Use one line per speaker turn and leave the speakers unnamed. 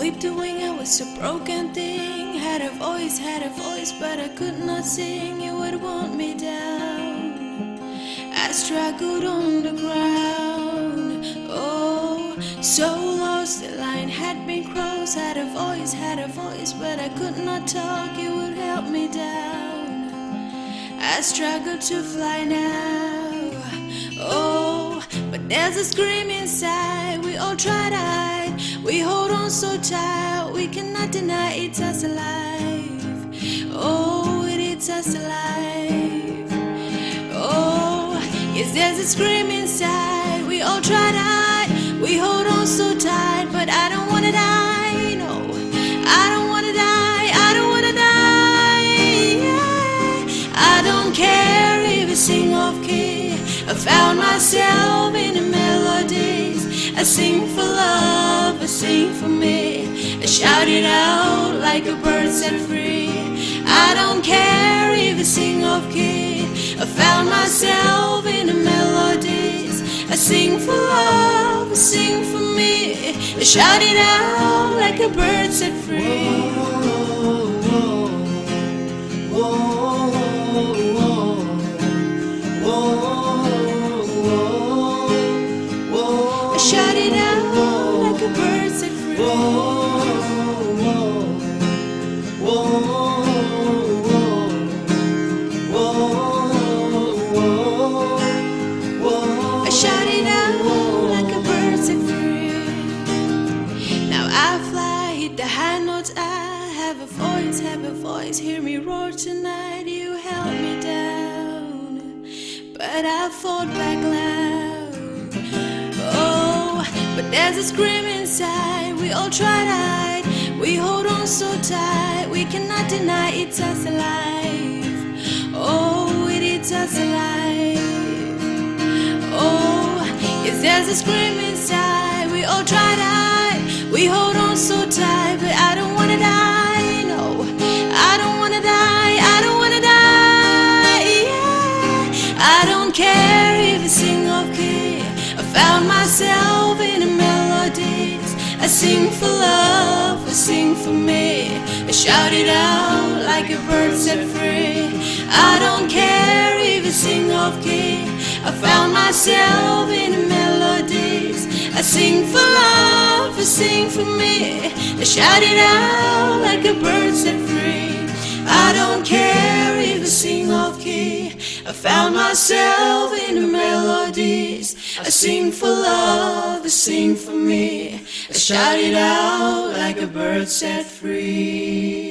whipped the wing, I was a broken thing. Had a voice, but I could not sing. You would want me down. I struggled on the ground. Oh, so lost, the line had been crossed. Had a voice, but I could not talk. You would help me down. I struggle to fly now. Oh, but there's a scream inside. We all try to hide. We hold on so tight. We cannot deny it's us alive. Oh, it is us alive. Oh, yes, there's a scream inside. We all try to hide. We hold on so tight, but I don't wanna die. No, I don't wanna die. I don't wanna die. Yeah. I don't care if I sing off key. I found myself in the melodies. I sing for love, I sing for me. I shout it out like a bird set free. I don't care if I sing off key. I found myself in the melodies. I sing for love, I sing for me. I shout it out like a bird set free. I shout it out like a bird set free. I shout it out like a bird set free. Now I fly, hit the high notes. I have a voice. Hear me roar tonight. You held me down, but I fought back loud. But there's a scream inside. We all try to hide. We hold on so tight. We cannot deny it's us alive. Oh, it is us alive. Oh, yes, there's a scream inside. We all try to hide. We hold on so tight, but I don't wanna die. No, I don't wanna die. I don't wanna die. Yeah. I don't care if I sing off key. I found myself in the melodies. I sing for love, I sing for me. I shout it out like a bird set free. I don't care if I sing off key. I found myself in the melodies. I sing for love, I sing for me. I shout it out like a bird set free. I don't care if I sing off key. I found myself in the melodies. I sing for love, I sing for me. I shout it out like a bird set free.